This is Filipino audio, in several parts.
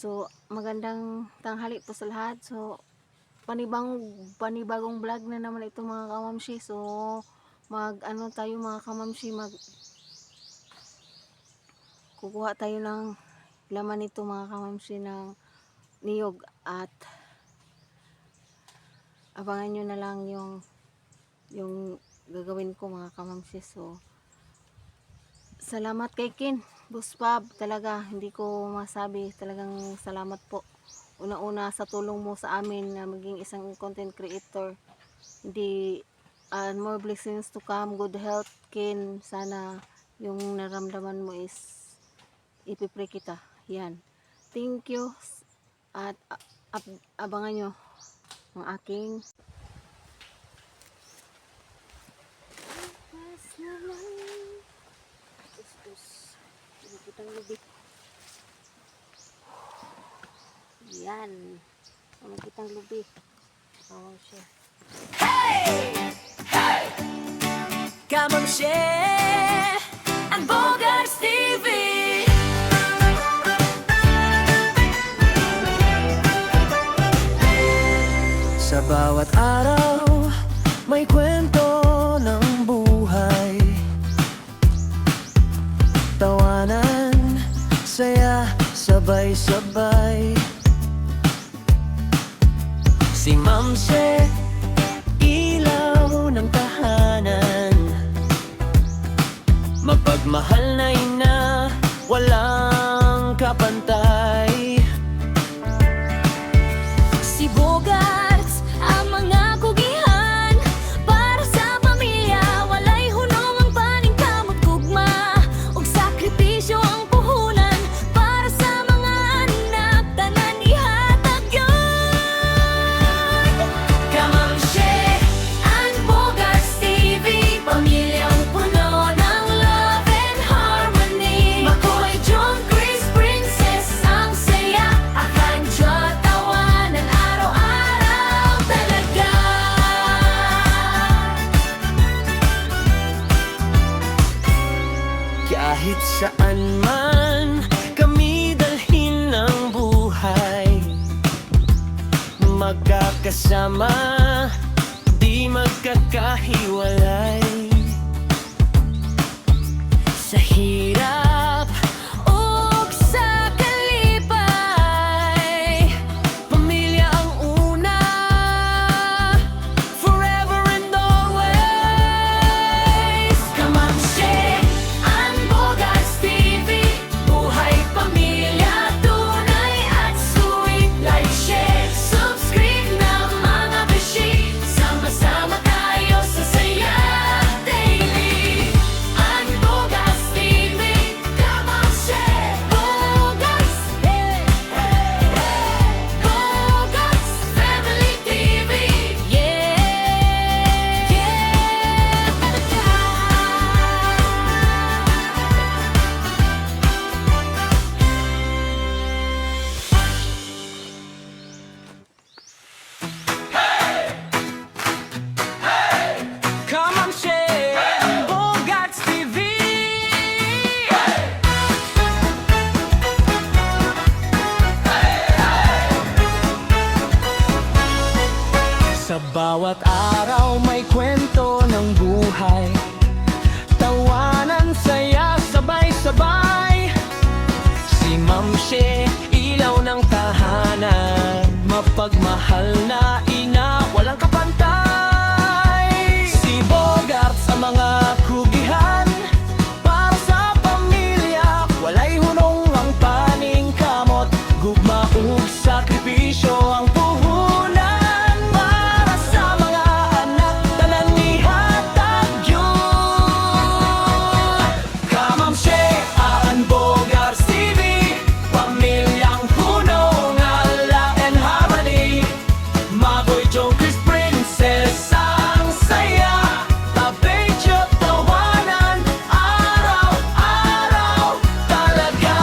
So, magandang tanghali po sa lahat. So, panibagong vlog na naman ito mga kamamshi. So, ano tayo mga kamamshi, kukuha tayo ng laman nito mga kamamshi ng niyog, at abangan nyo na lang yung gagawin ko mga kamamshi. So, salamat kay Kin, Boss Pab, talaga hindi ko masabi, talagang salamat po. Una-una sa tulong mo sa amin na maging isang content creator. Hindi, more blessings to come, good health, Kin. Sana yung naramdaman mo is ipipray kita. Yan. Thank you. At abangan nyo ang aking kitang lubi. Yan. Kitang lubi. Bawang siya. Kamamshi and Bogarts TV. Sa bawat araw, may kwento ng buhay. Tawanan, saya, sabay-sabay. Si Mamshi, ilaw ng tahanan. Mapagmahal na ina, walang kapantay. Si Bogarts, ang mga kugihan para sa pamilya, walay hunong ang paningkamot gugma, ug sakripisyo ang puhunan para sa mga anak, tanan ihatag yun. Kamamshi and Bogarts TV, pamilyang puno ng love and harmony. Makoy, John, Chris, Princess, ang saya, akan Diyot, tawanan araw-araw talaga. Kahit saan man kami dalhin ng buhay, magkakasama, di magkakahiwalay. Sa hirap o sa kalipay, pamilya ang una, forever and always. Kamamshi and Bogarts TV, buhay pamilya, tunay at sweet. Like, share, subscribe na mga beshi, sama-sama tayo sa saya daily. And Bogarts TV, Kamamshi, Bogarts, Bogarts Family TV, yeah, Kamamshi and Bogarts TV. Sa bawat araw may kwento ng buhay, tawanan, saya, sabay-sabay. Si Mamshi, ilaw ng tahanan, mapagmahal na ina, walang kapantay. Si Bogarts, ang mga kugihan para sa pamilya, walay hunong ang paningkamot, gugma ug sakripisyo ang puhunan para sa mga anak, tanan ihatag yun. Kamamshi and Bogarts TV, pamilyang puno ng love and harmony. Magoy, John, Chris, Princess, ang saya, tabay, Diyot, tawanan araw-araw talaga.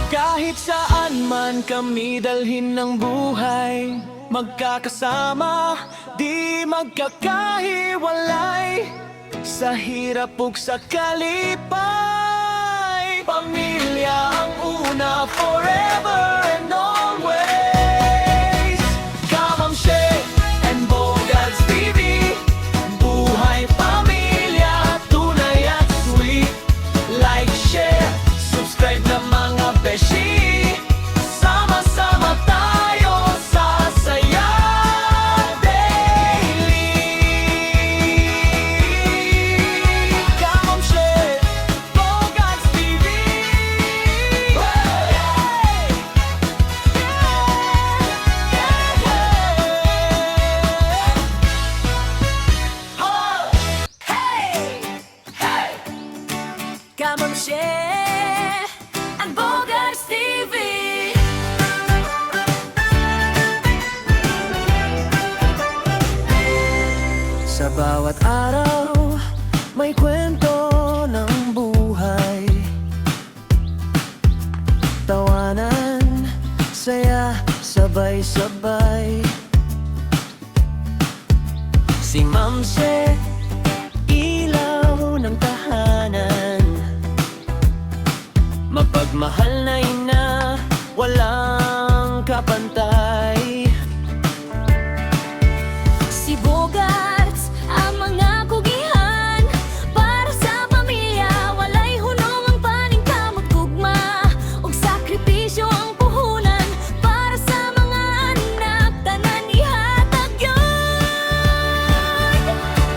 Kahit saan man kami dalhin ng buhay, magkakasama, di magkakahiwalay. Sa hirap ug sa kalipay, pamilya ang una, forever and always. Kamam Shea and Bogarts TV, buhay pamilya, tunay at sweet. Like, share, subscribe na mga beshi. Sama-sama tayo sa saya daily. Kamam Shea, Bogarts TV. Kamam Shea and Bogarts TV. Sa bawat araw, may kwento ng buhay. Tawanan, saya, sabay-sabay. Si Ma'am Shea, ilaw ng tahanan. Mapagmahal na ina, walang kapantay. Si Bogarts, ang mga kugihan. Para sa pamilya, walay hunong ang paningkamot gugma. Ug sakripisyo ang puhunan. Para sa mga anak, tanan ihatag yun.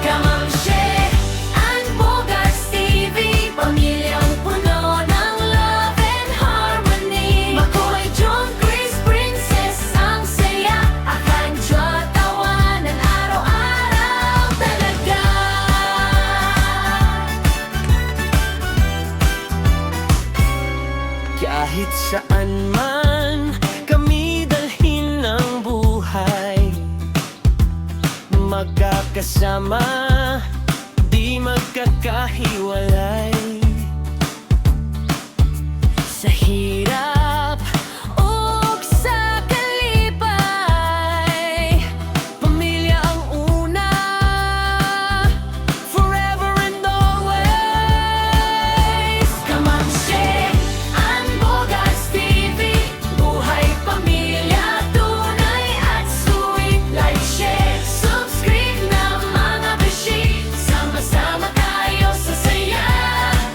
Kamam Shea and Bogarts TV, pamilyang puno ng love and harmony. Makoy, John, Chris, Princess, ang saya. Akan Diyo tawanan araw-araw talaga. Kahit saan man kami dalhin ng buhay, magkakasama, di magkakahiwalay. Sa hirap Ug sa kalipay, pamilya ang una, forever and always. Kamam Shea and Bogarts TV, buhay pamilya, tunay at sweet. Like, share, subscribe na mga beshi. Sama-sama tayo sa saya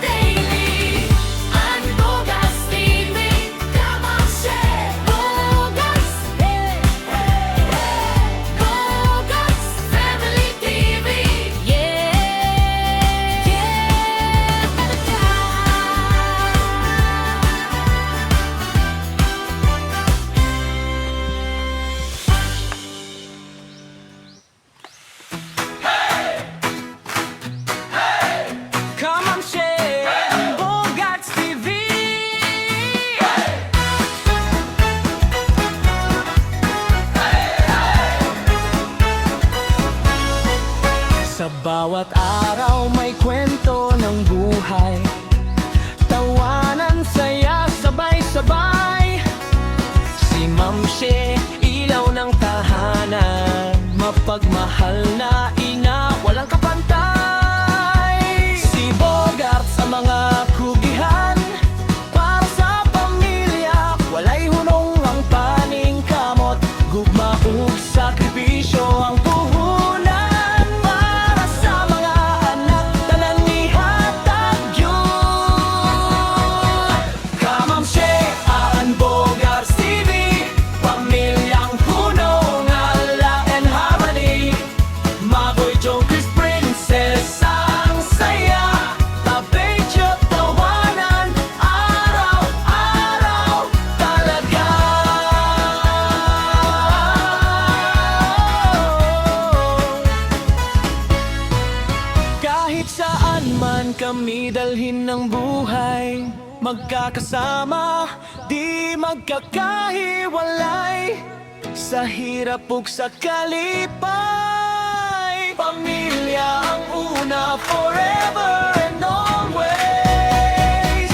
daily. And Bogarts TV, Kamam Shea, Bogarts, Bogarts Family TV. Kamam Shea, Bogarts TV. Sa bawat araw may kwento ng buhay. Tawanan, saya, sabay-sabay. Si Ma'am Shea, ilaw ng tahanan. Mapagmahal na ina, walang kapantay. Si Bogarts, ang mga kugihan. Para sa pamilya, walay hunong ang paningkamot. Gugma ug sakripisyo ang puhunan. Para sa mga anak, tanan ihatag yun. Kamam Shea and Bogarts TV, pamilyang puno ng ala and harmony. Makoy, John, Chris, Princess, ang saya. Tabay Diyo tawanan, araw-araw talaga. Kahit saan man kami dalhin ng buhay, magkakasama, di magkakahiwalay. Sa hirap ug sa kalipay, pamilya ang una, forever and always.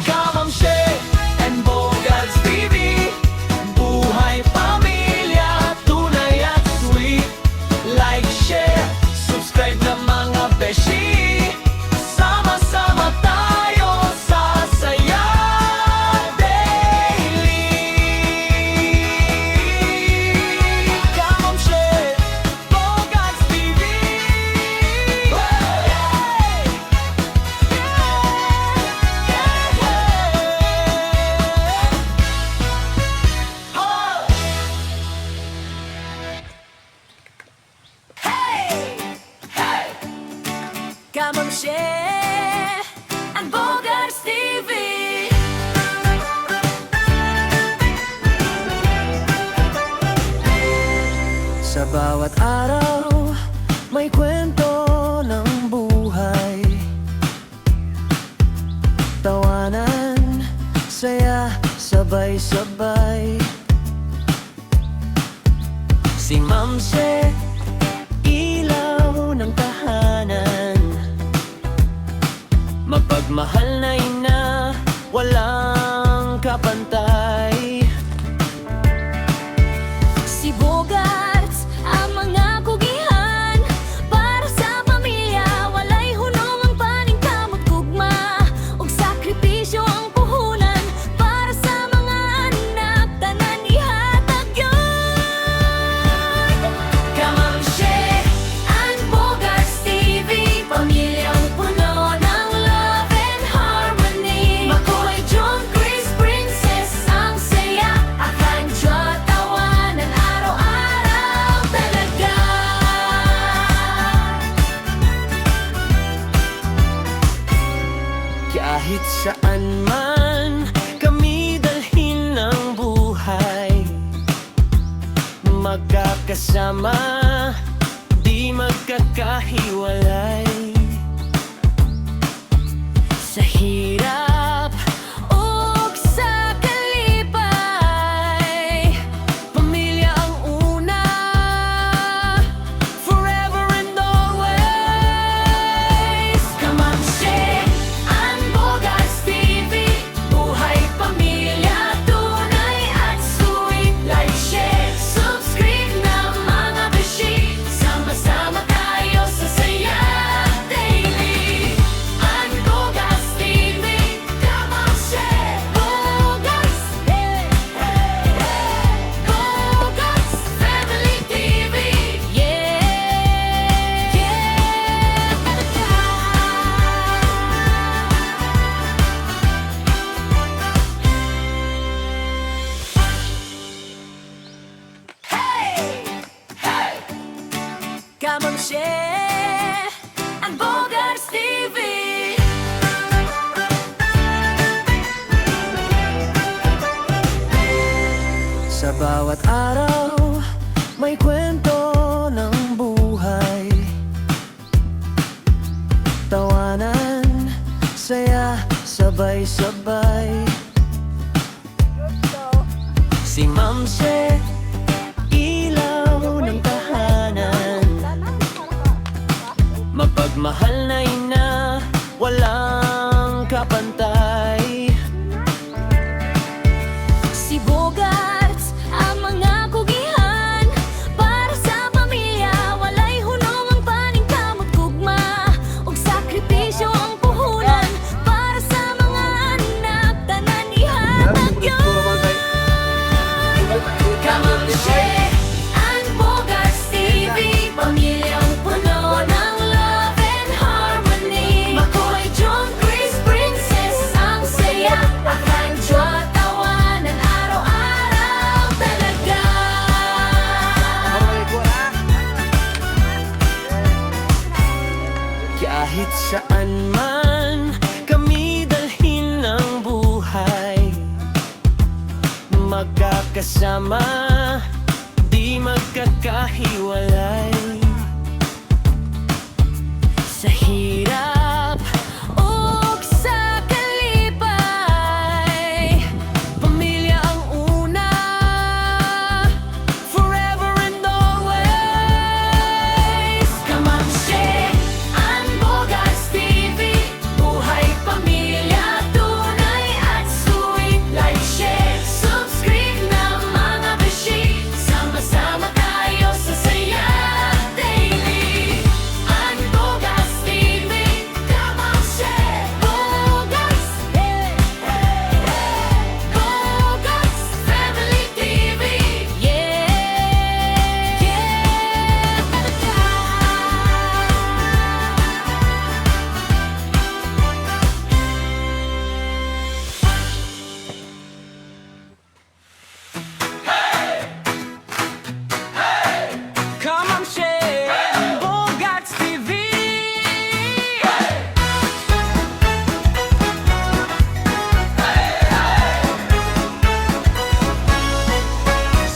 Kamam Shea and Bogarts TV, buhay pamilya, tunay at sweet. Like, share, subscribe na mga beshi. bawat araw may kwento ng buhay, tawanan, saya, sabay-sabay. Si Mamse, ilaw ng tahanan, mapagmahal na ina, walang kapantay. Si Bogarts, ang mga kugihan, para sa pamilya, walay hunong ang paningkamot gugma, ug sakripisyo ang puhunan, para sa mga anak, tanan ihatag yun. Kamamshe, ang Bogarts TV, pamilyang puno ng love and harmony. Makoy, John, Chris, Princess, ang saya, akan Diyot, tawanan, araw-araw talaga. Kahit saan man kami dalhin ng buhay, magkakasama, di magkakahiwalay. Sa hirap ug sa kalipay, pamilya ang una, forever and always. Kamamshe, ang Bogarts TV, buhay pamilya, tunay at sweet. Like, share, subscribe na mga beshi, sama-sama tayo sa saya daily. Ang Bogarts TV, Kamamshe, Bogarts, Bogarts Family TV, Kamamshe, ang Bogarts TV. Sa bawat araw may kwento ng buhay, tawanan, saya, sabay-sabay. Si Mamse, ilaw ng tahanan, mapagmahal na ina, walang kapantay. Si Bogarts, ang mga kugihan, para sa pamilya, walay hunong ang paningkamot gugma, ug sakripisyo ang puhunan, para sa mga anak, tanan ihatag yun. Kamamshe, ang Bogarts TV, pamilyang puno ng love and harmony. Makoy, John, Chris, Princess, ang saya, akan Diyot, tawanan, araw-araw talaga. Kahit saan man kami dalhin ng buhay, magkakasama, di magkakahiwalay. Sa hirap ug sa kalipay, pamilya ang una, forever and always. Kamamshe, ang Bogarts TV, buhay pamilya, tunay at sweet. Like, share, subscribe na mga beshi, sama-sama tayo sa saya daily. Ang Bogarts TV, Kamamshe, Bogarts, Bogarts Family TV, Kamamshe, Bogarts TV.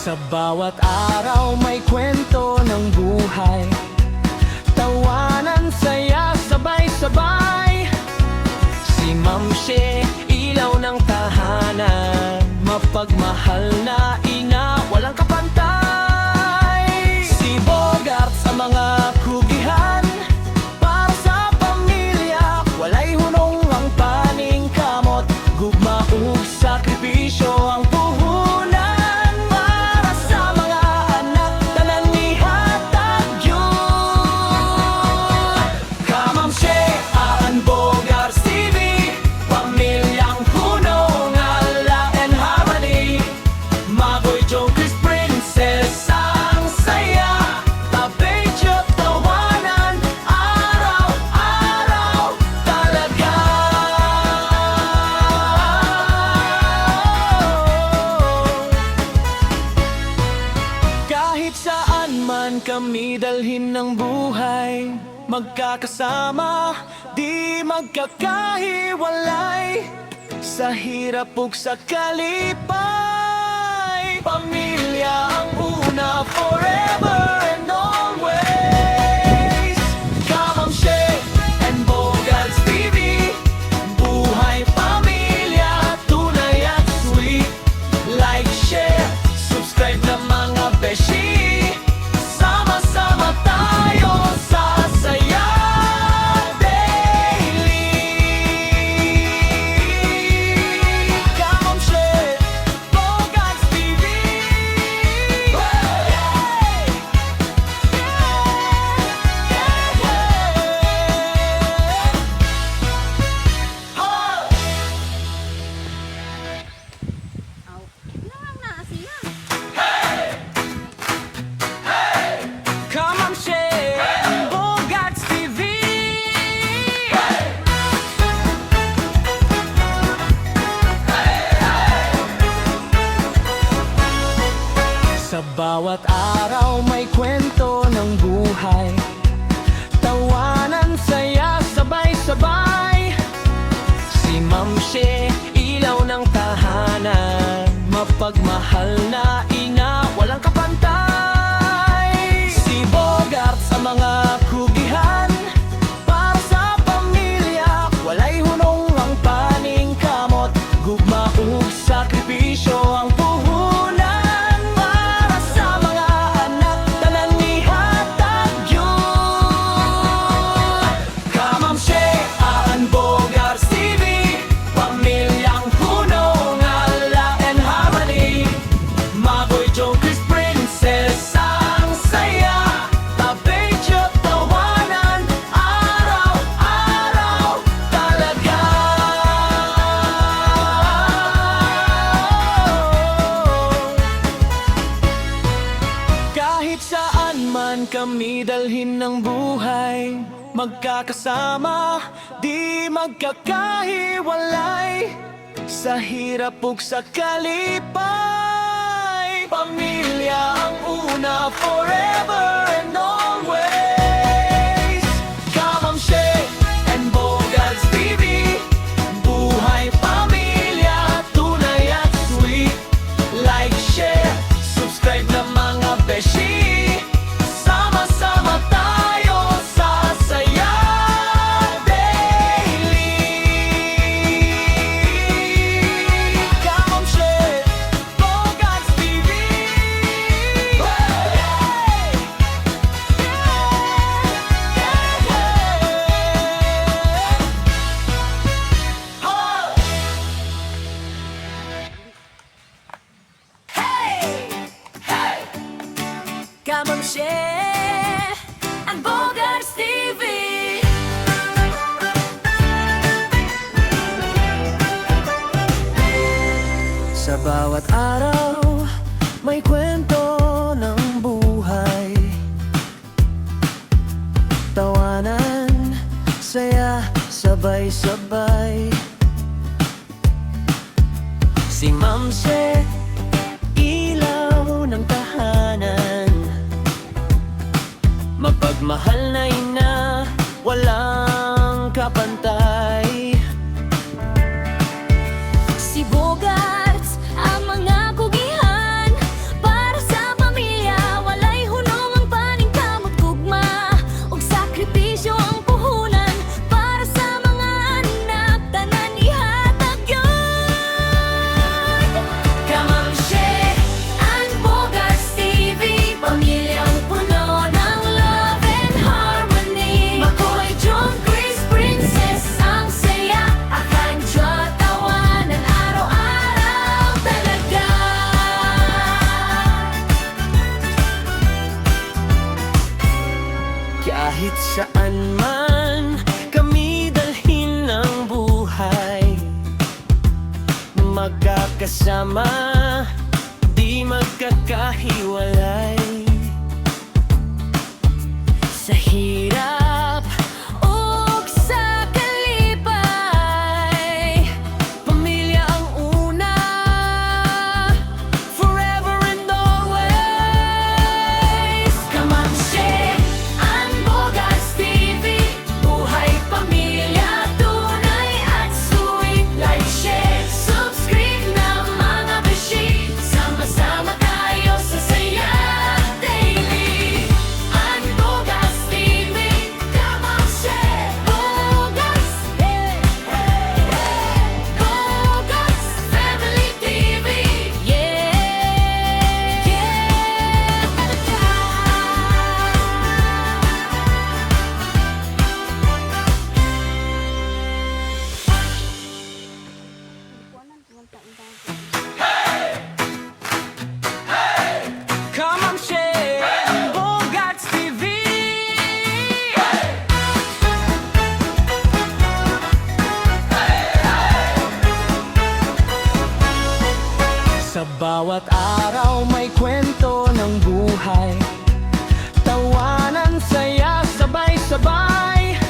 Sa bawat araw may kwento ng kami dalhin ng buhay. Magkakasama, di magkakahiwalay. Sa hirap ug sa kalipay, pamilya ang una, forever and always. Kamam Shea and Bogarts TV, buhay pamilya, tunay at sweet. Like, share, subscribe na mga beshi. Sama-sama tayo sa saya daily. Kamam Shea, Bogarts TV. Aw, lang na siya. Kamam Shea and Bogarts TV. Sa bawat araw may kwento ng buhay, tawanan, saya, sabay-sabay. Si Ma'am Shea, ilaw ng tahanan, mapagmahal na ina, walang kapantay. Si Bogart sa mga kugihan, para sa pamilya, walay hunong ang paning kamot. Gugma ug sakripisyo ang puhunan, para sa mga anak, tanan ihatag yun. Kamam Shea and Bogarts TV, pamilyang punong ala and harmony. Maboy Joe, Chris Princess, ang saya. Tabedyo, tawanan, araw-araw talaga. Kahit saan man kami dalhin ng buhay, magkakasama, di magkakahiwalay. Sa hirap ug sa kalipay, pamilya ang una, forever and always. Kamam Shea and Bogarts TV, buhay pamilya, tunay at sweet. Like, share, subscribe na mga beshi. Sama-sama tayo sa saya daily. Kamam Shea, Bogarts TV. Kamam Shea and Bogarts TV. Sa bawat araw, may kwento ng buhay, tawanan, saya, sabay-sabay. Si Ma'am Shea, ilaw ng tahanan, mapagmahal na ina, walang kapantay. Si Bogarts, ang mga kugihan, para sa pamilya, walay hunong ang paning kamot gugma, ug sakripisyo ang puhunan, para sa mga anak, tanan ihatag yun. Kamam Shea and Bogarts TV, pamilyang puno ng love and harmony. Makoy John, Chris Princess, ang saya, akan Diyo tawanan, araw-araw talaga. Kahit saan man kami dalhin ng buhay, magkakasama, di magkakahiwalay. Sa hirap ug sa kalipay, pamilya ang una, forever and always. Kamam Shea Sa bawat araw may kwento ng buhay, tawanan, saya, sabay-sabay.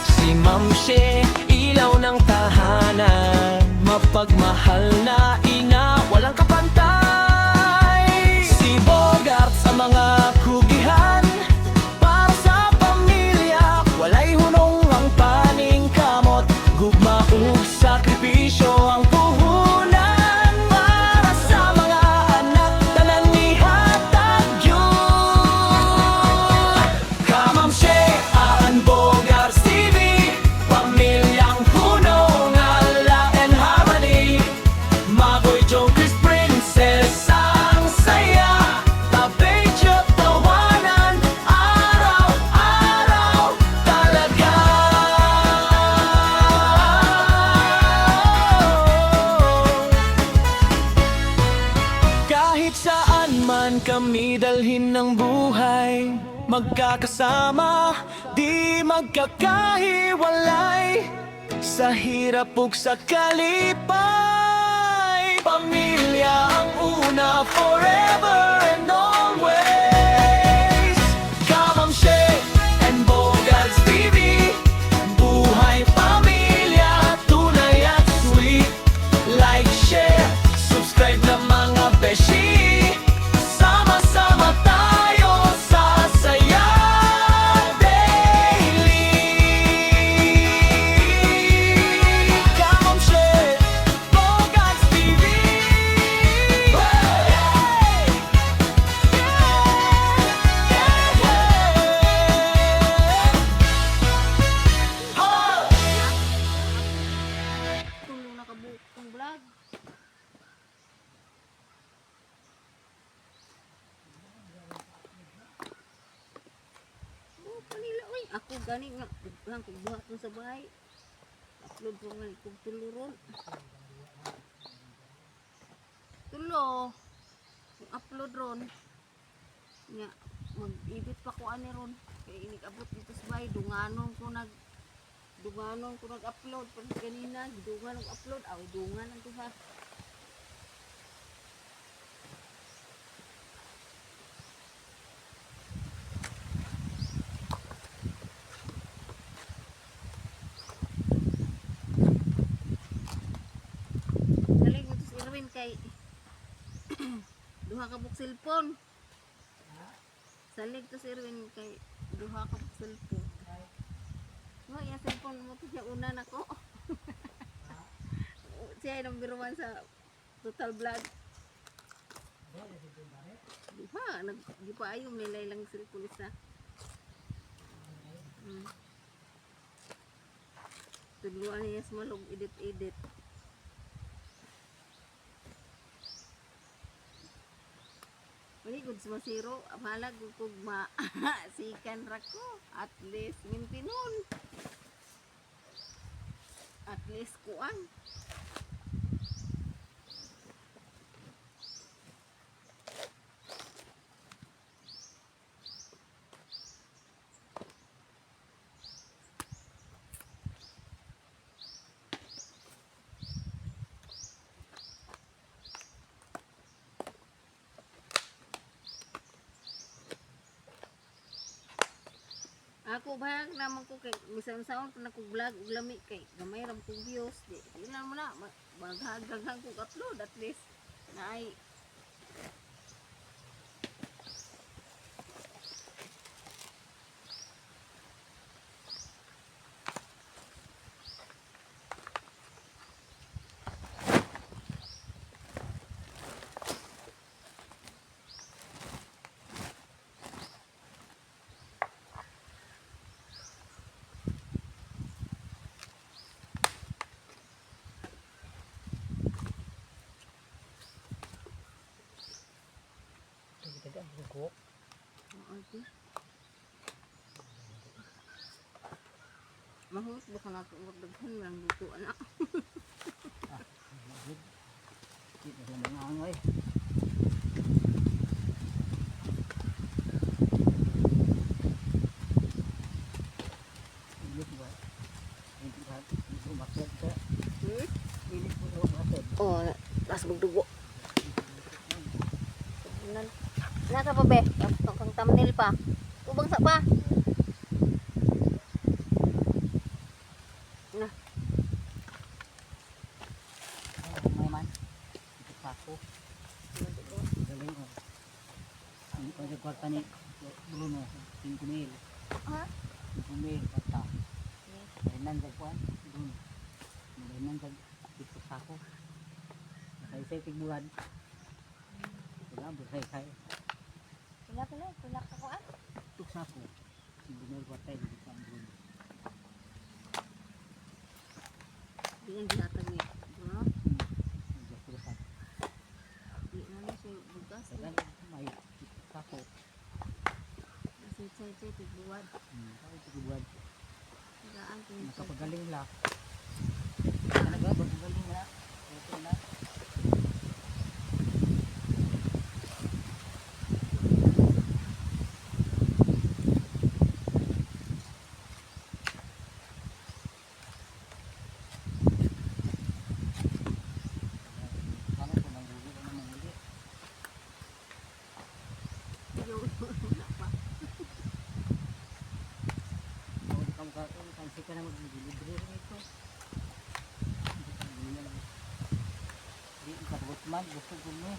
Si Ma'am She, ilaw ng tahanan, mapagmahal na ina, walang kapantay. Si Bogart sa mga kugihan, para sa pamilya, walay hunong ang paning kamot. Gugma ug sakripisyo ang puhunan, para sa mga anak tanan nihatag yun. Kamam She, Aan Bogart TV, pamilyang puno ng ala and harmony. Maboy Joe Chris Princess ang saya, tabay tawanan, araw-araw talaga. Kahit saan man kami dalhin ng buhay, magkakasama, di magkakahiwalay. Sa hirap ug sa kalipay, pamilya ang una, forever and always. Kamam She and Bogarts TV, buhay pamilya, tunay at sweet. Like, share, subscribe na mga beshi, sama-sama tayo sa saya daily. Kamam She, Bogarts TV. Tulong nakabuok kong vlog. Oh, kanila, uy. Ako gani nga. Lang kong buhat mo sa bahay. Upload ko nga kong tuluron. Tulo. Yung upload ron. Nga, mag-edit pa ko ani ron. Kaya inig-abot dito sa bahay. Dunganon ko nag-upload. Pag ganina, dungan nag-upload. Aw, dungan ang tuha. Galing mo to si Erwin kay duha ka buk cellphone. Salig to si Erwin kay duha ka buk cellphone. No, yung cellphone mo to siya una nako. Siya yung number 1 sa total vlog. Duha, di pa ayaw nilay lang cellphone isa. Tudluan niya sa malog edit-edit. Good sa masiro, malag kog sikan rako, at least mintinon. At least kuan. Ako bahag naman ko kay bisan saon pa nako vlog ug lami kay gamay ram kong views di ilan mo na baghagdaghang ko upload at least naay mahus baka nato magdaghan lang dito ana. Oh, tas magdugo. Nasa pa be, kang thumbnail pa. Tubang sa pa. Na. May man. Sako. Galing ko. Ang pagkakwarta ni Bruno, 5,000. Ha? 5,000 kwarta. Kailan sa kuwan? Doon. Kailan sa dito sako. Sa tigbuhan. Wala, busay. Pila ka ko ah. Tuk sako. 5,000 kwarta dito sa Bruno. Di ang ginatag ni Bruno. Di na siya bugas. May sako. Say tigbuwad. Sako tigbuhan. Gaan ko. Nakapagaling la. Nakapagaling la. Okay na. Kasi ka na mag-delivery rin ito. Di ikabot man, gusto ko mo.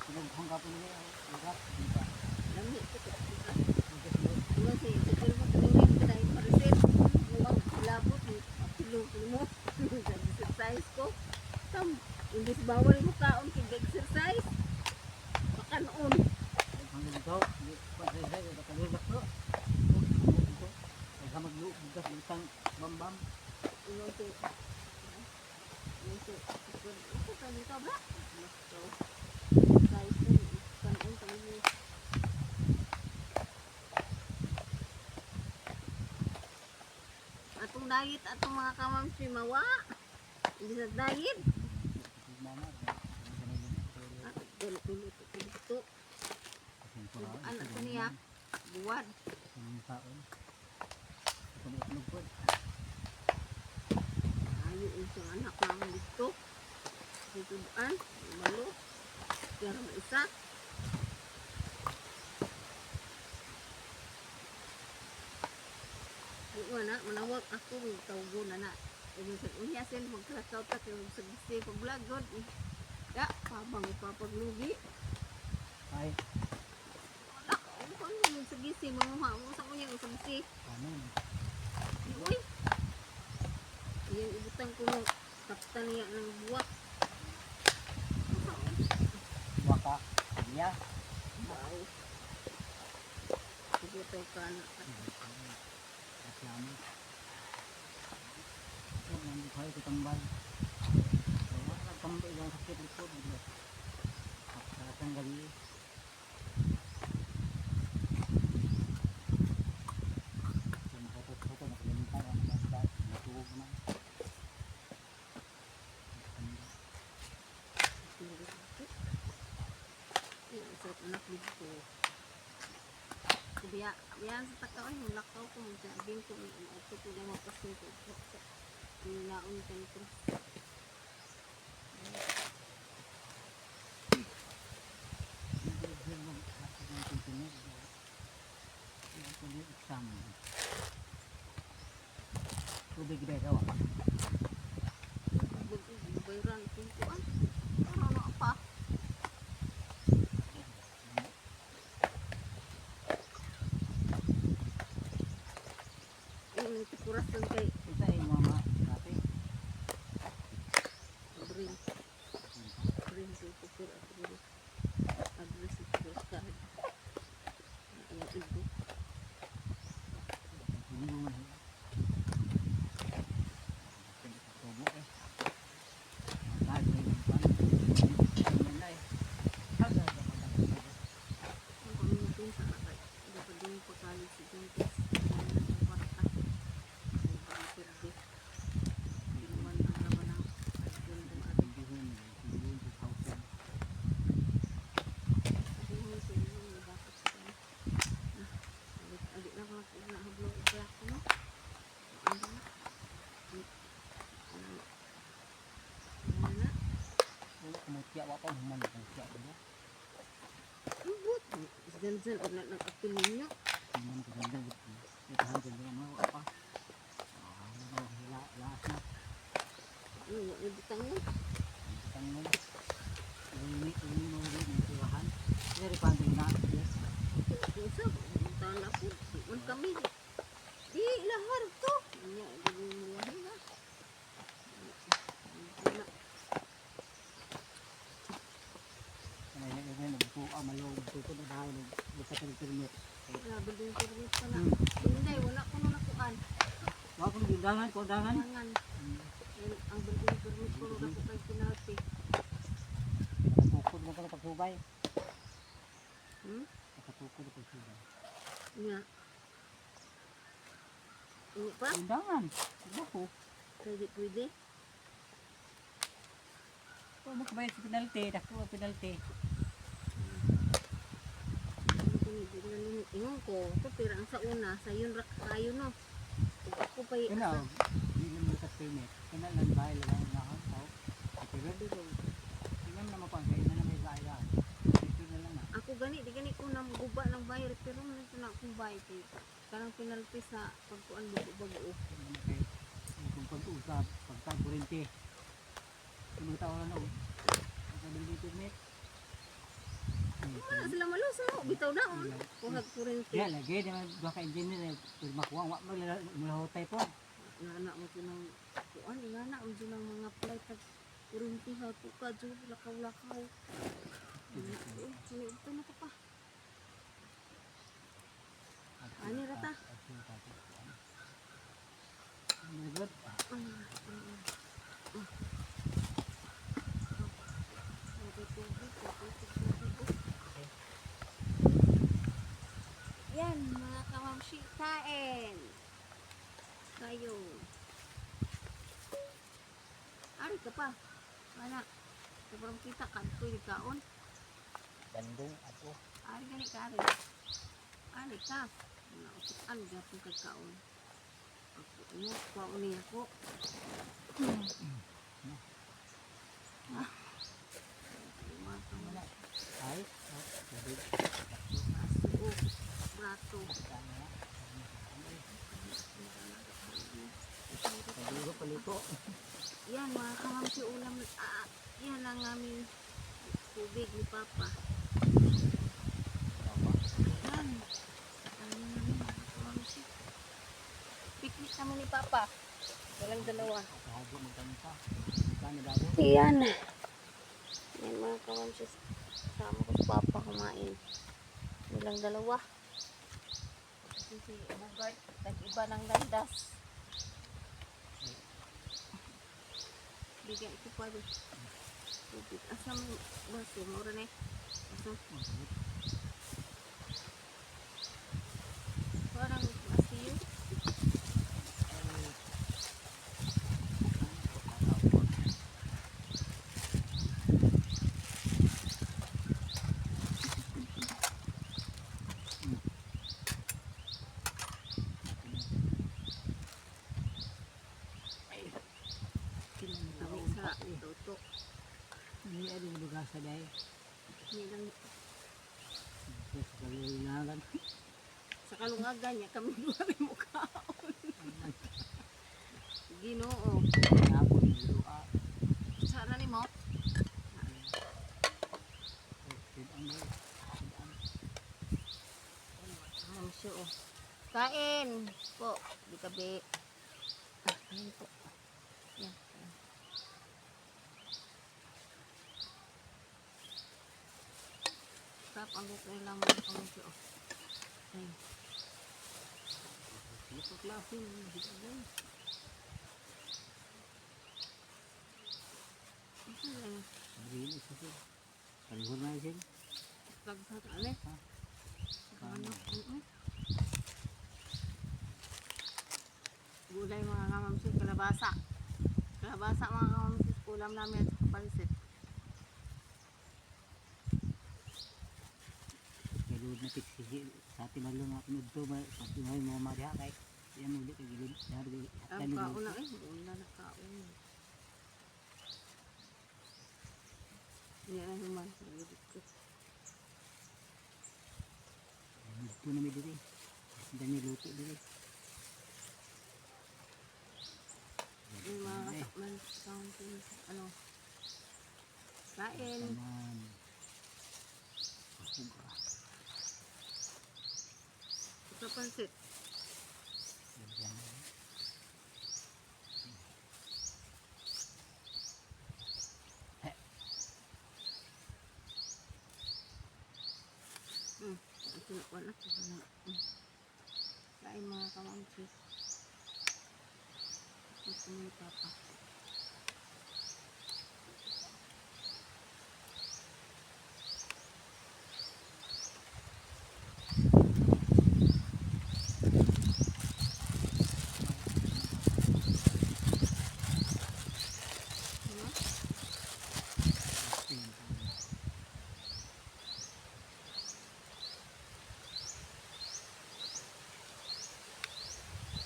Pinaghang ka po nila ang lugar. Di ba? Lami ko. Diba si Tigil mo tumingin ka dahil marisit. Mukhang labot. Apilong mo. Exercise ko. Imbis bawal mo kaon kig-exercise. Makanoon. Ang ikaw, pasay-say, kakalulak ko. Pagka maglugas, utang bambam. Iyon si ito ka dito ba? So, guys, kanon kami. Atong diet atong mga kamamsi mawa. Hindi sa diet. Dito. Anak ko niya. Buwad. Ayo isang anak naman dito. Dito daan. Malo. Kaya isa. Wala, manawag ako. Tawgo na na. Unya sin magkakaw ta kay sa bisi pag vlog god. Ya, pabang ipapaglugi. Ay, Ako ano sa gisi manguha mo sa kunya sa bisi. ano? Uy. Yan ibutang ko ng kapta niya ng buwak. Baka, iya. Wow. Sige tayo ka na. Reklamo. Huwag nang di kayo tutambal. Huwag nagtambal yung sakit likod. At ang gabi. Kung makatot-toto, nakalimutan ang mga natuwag na. Sa anak dito. Biyan sa takaw yung lakaw ko magsabing ko ito ko na mapasin ko. Naon ka nito. Tubig dahil gawa. Bayran kumpuan. Ano apa? Yung tikurasan kay Isa yung mama natin. Bring. Bring sa kupir at bring. Address ito sa card. Ang ibo. Hindi mo man. Tubo eh. Mahal na yung pan. Ganyan na eh. Haga ka pa lang. Ang paminutin sa akay. Dapat din pagkalit si Juntis. Ang kwarta. Ang pangpirde. Pinuwan ang laban ng agyon ng ating Hindi mo 2,000. pagkalit sa inyo. Nabakot sa kanya. Alit na mga nahablong i-black ko no? Ano na? Ano na? Wala kumutya. Wala pa human kumutya. Ambot. Isdan-dan. O na nag-apil ninyo. Tingnan ko ganda. Itahan ko mga mga apa. Laas na. Ano, wala bitang mo. Tangan. Ini mo rin yung tirahan. Dari pandai na. Isa, puntahan ako. Di man kami. Di, lahar to. Ano, di mo lahar na. Wala. Ano nagpo malog ko na daw basta permit. Wala, building permit pa na. Hindi, wala ko na nakuan. Wa ko gidangan ko dangan. Tangan. Ang building permit ko na ko kay penalty. Tukod mo ko pagsubay. Nakatukod ko pagsubay. Nga. Ini pa? Undangan. Ano ko? Pwede, pwede. Kung magbayad sa penalty, dako ang penalty. Ingon ko, ito pira ang sa una, sa yun rak kayo no. Ug ako pa yung Ano? Hindi mo sa permit. Kana lang bayad lang na ako. Pero tingnan na mapangay na may bayad. Ito na lang na. ako gani, di gani ko nang guba ng bayar, pero man ito na akong bayad eh. Karang penalty sa pagkuan bago-bago. Okay. Kung pag-usap, pagka-kurente. Kung tao na no. Pagka-bili permit. Wala sila malusa mo, bitaw na on. Kuhag kurente. Ya lagi dengan dua ka engineer firma kuang wa maghotay po. Ngana mo ko ng kuan, ngana mo dyan ng mga flight at kurente ha, tuka dyan, lakaw-lakaw. Ito na pa. Ani rata. Nagot. Yan, mga kamamshi, kain. Kayo. Ari ka pa. Mana? Sobrang kita ka. Ito'y kaon. Bandung ako. Ari gani ka, ari. Ari ka. Nautukan gapong kagkaon. Ako, ano, kwaon niya ko. Ah. Mga kamamshi. Ay, Aso, brato. Paguro paluto. Yan, mga kamamsi ulam. Yan ang aming tubig ni Papa. Yan. Ano namin, mga kamamsi. Picnic naman ni Papa. Walang dalawa. Kahago magkanita. Kani dago. Yan. Yan, mga kamamsi. Sama ko si Papa kumain. Walang dalawa. Si Bugart, nag-iba ng landas. Bigyan ko pa rin. Tubig. Asa mo baso? Mura na eh. Asa? Parang masiyo. Kami sa toto. Ini ada lugar sadai. Hindi lang Terus kalau hilangan. sa kalungagan niya kami duha rin mukhaon. Ginoo. Ako ni doa. Sana ni mo? Hamsyo oh. Kain po. Di kabi. Kain po. Yan. Kain. Sarap ang luto nila mga hamsyo oh. Kain. Ito klase ni hilangan. Ito lang. Beri ini sih. Kalihur na sih. Pagkat ale. Ha? Ano? Gulay mga kamamsi, kalabasa. Kalabasa mga kamamsi, ulam namin at pansit. Kalau na piksi sa atin malo nga pinudto ba pati may mga mariha kay yan muli kay gilid dari Ang kauna eh, una na kauna. Yan ang naman, nagigit ko. Dito na may diri. Dami luto diri. Yung mga kasakman, ano, kain. Taman. Pasuga. Ito pansit. Yan. Ito na wala. Kain mga kamamsis. Ito may papa.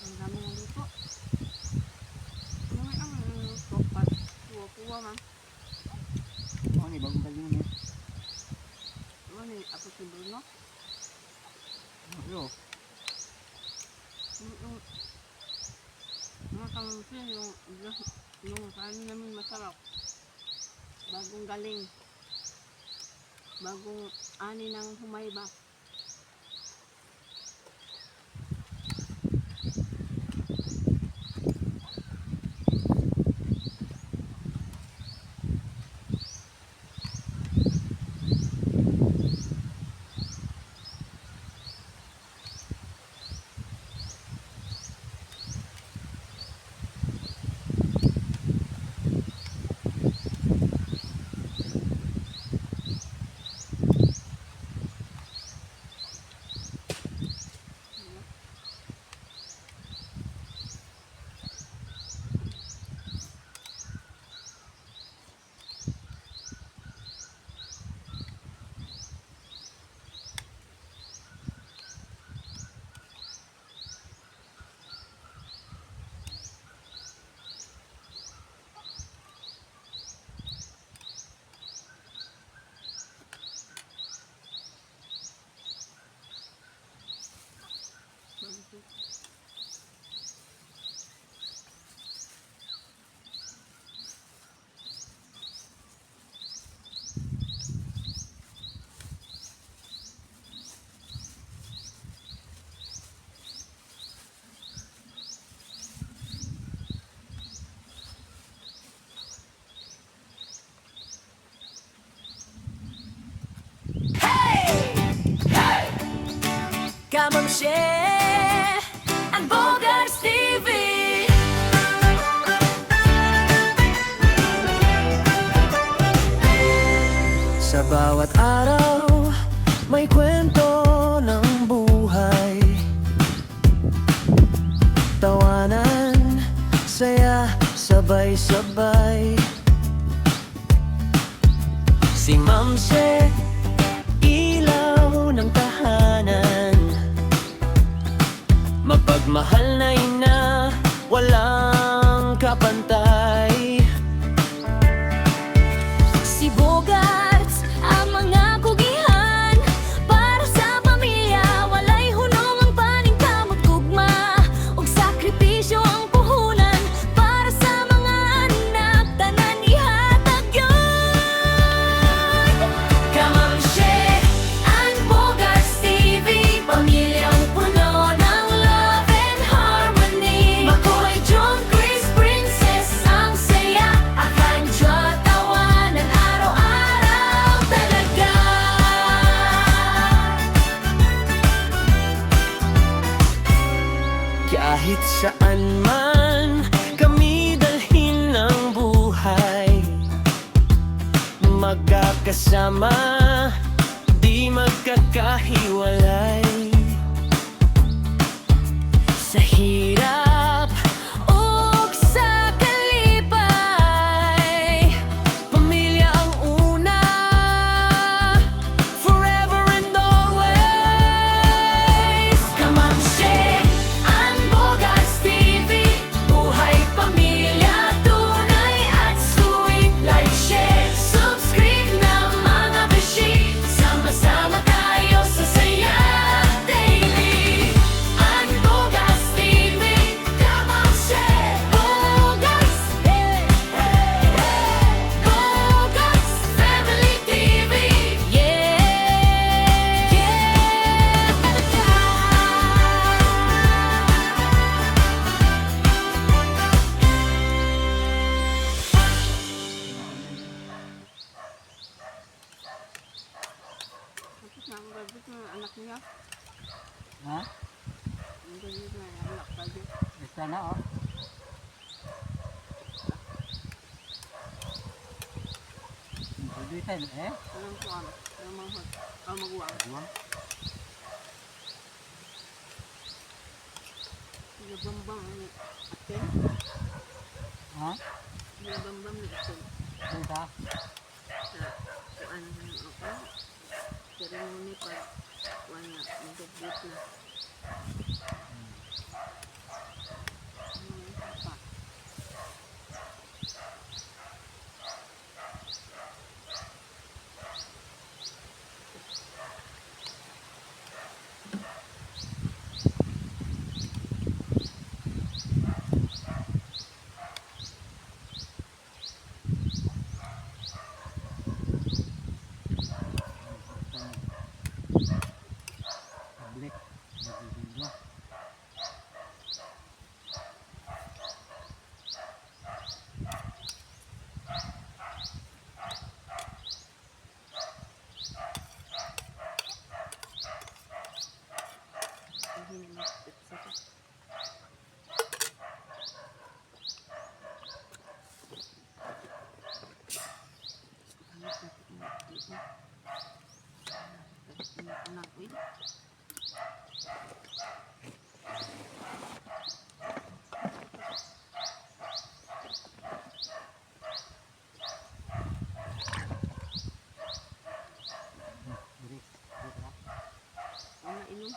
Ang dami ng luto. May ang topat. Kuwa-kuwa man. Oh, ni bagong bagong ni. Ano ni ako si Bruno? Yo. Yung mga kamamsis, yung kanin namin masarap. Bagong galing. Bagong ani ng humayba. Kamamsye ang Bogarts TV. Sa bawat araw, may kwento ng buhay. Tawanan, saya, sabay-sabay. Si Mamse, ilaw ng tahanan. Mapagmahal na ina, walang kapantay. Si Bogarts ang mga kugihan para sa pamilya. Walay hunong ang paningkamot gugma ug sakripisyo ang puhunan para sa mga anak. Tanan ihatag yun. Kamamsye ang Bogarts TV. Pamilyang puno ng love and harmony. Makoy, John, Chris, Princess, ang saya. Akanjo, tawanan araw-araw talaga. Kahit saan man kami dalhin ng buhay, magkakasama, di magkakahiwalay. Sa hirap ug sa kalipay, pamilya ang una, forever and always. Kamamsye ang Bogarts TV. Buhay pamilya, tunay at sweet. Like, share, subscribe na mga beshi. Sama-sama tayo sa saya. Ha? Ang ganyan na, alak pa dyan. Ito na oh. Hindi tayo eh. Anong kuwan? Anong manghot? Oh, magwang. Buwang. Nabambang ni atin. Ha? Nabambang ni atin. Ito ta. Sa kuwan na ako. Ceremony pa. Kuwan na, mag-date na. Pa. Public. Nagbibigo. Hindi na mag-pizza ka. Anak, uy. Diri. Diri ta. Ano inom?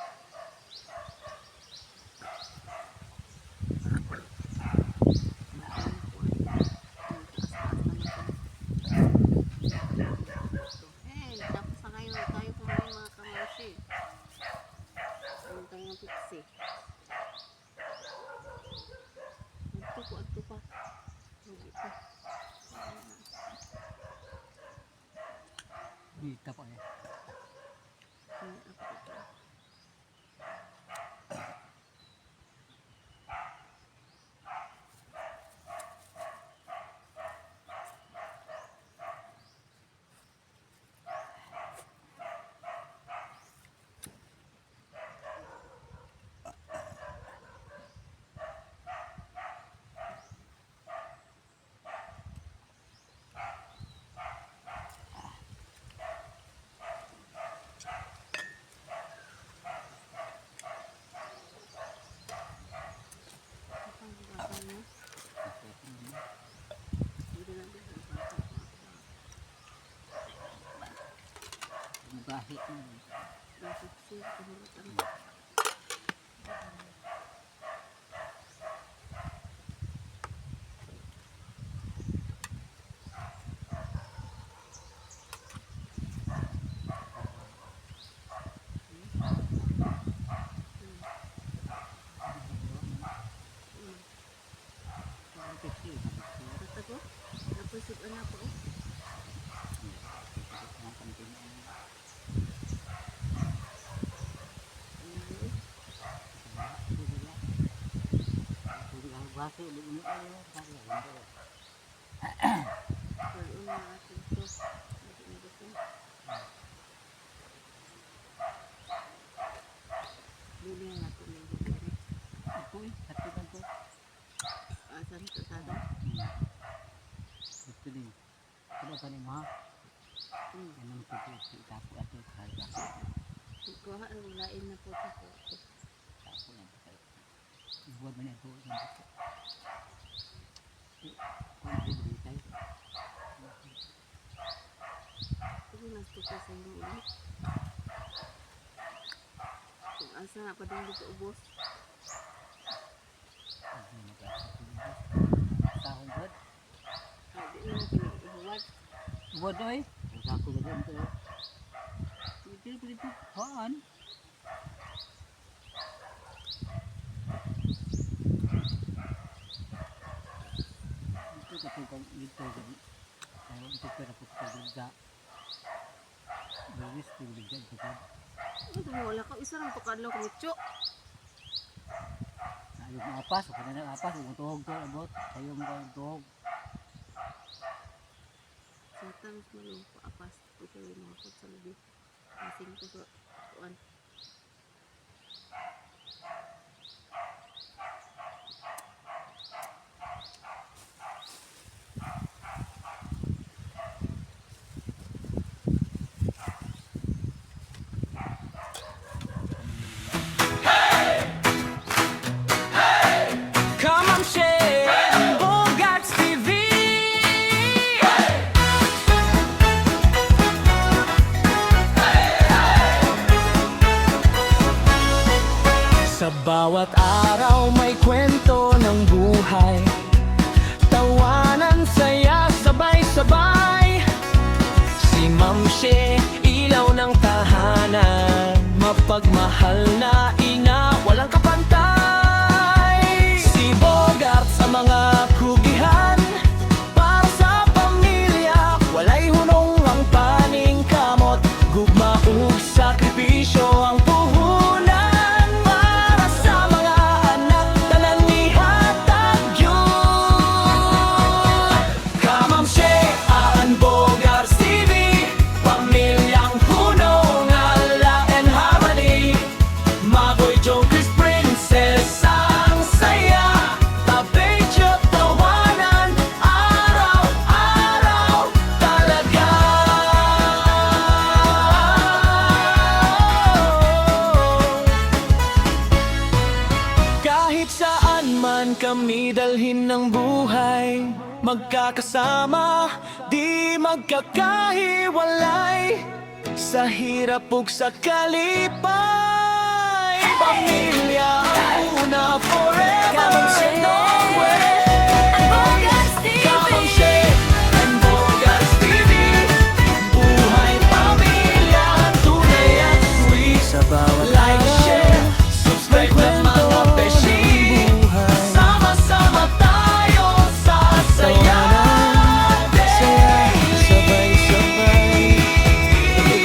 Eh, tapos na kayo tayo kumain mga kamarsi. Ang tayo ng pipsi. Agto pa. Hindi pa. Dito pa eh. Bahit na. Katago? Napusip anak ko. Baso ini ayo kaya hindi. Karoon na atin to. Bili nga ito ng gagawin. Ito eh, hati kan to. Asan ito sada? Ito din. Ano ka ni ma? Anong tutu tapo ato kaya. Kuha ang lain na po ito. Tapo yan kaya. Buat man ito yan. Kung hindi tayo. Ito na ito sa inyo ulit. Kung asa nga pa din dito ubos. Sahong buat. Hindi na pinahihuwad. Buat oy. Usa ko na dito. Dito. Haan. Ito katong dito gani. Ayo ito pero pagkagda. Baris tigligad ko pa. Ito mo, wala ka. Isa lang tukadlaw ko mityo. Ayun mo apas, kung na apas, kung tuhog to abot, kayo mo kang tuhog. Sometimes malong ko apas. Ito yung mga kot sa labi. Kasing ko sa kuwan. bawat araw may kwento ng buhay, tawanan, saya, sabay-sabay. Si Ma'am She, ilaw ng tahanan, mapagmahal na ina, walang kapantay. Si Bogart sa mga kugihan, para sa pamilya, walay hunong ang paning kamot, gugma ug sakripisyo ang puhunan. Para sa mga anak, tanan ihatag yun. Kamam She, Aan Bogart TV, pamilyang hunong ala and harmony. Magoy Joe, Chris Princess, ang saya, tabedyo, tawanan, araw-araw talaga. Kahit saan man kami dalhin ng buhay, magkakasama, di magkakahiwalay. Sa hirap ug sa kalipay, pamilya ang una forever Kamam She, and always. Ang Bogart TV. Kamam She and Bogart TV, buhay pamilya, tunay at sweet. Sa bawat like, share, subscribe ng mga beshi. Sama-sama tayo sa saya. Sabay-sabay.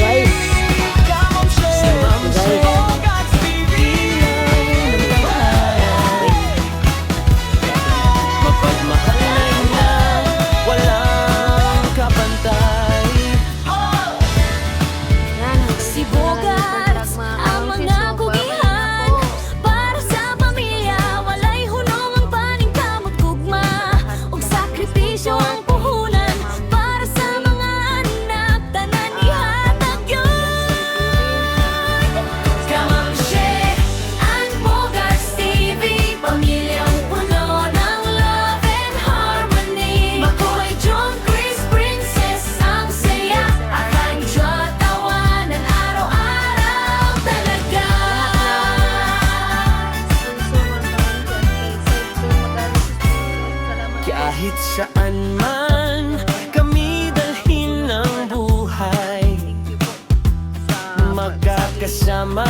Guys, Kamam She, Bogart TV, mapagmahal na ina, walang kapantay. yan. Si Bogart, ang mga kugihan, para sa pamilya, walay hunong ang paning kamot gugma, ug sakripisyo ang puhunan. Para sa mga anak, tanan ihatag yun. Kamam She, ang Bogart TV, pamilyang puno ng love and harmony. Makoy John, Chris Princess, ang saya, arranjo, tawanan, araw-araw talaga. Kahit saan man kami dalhin ng buhay, magkakasama,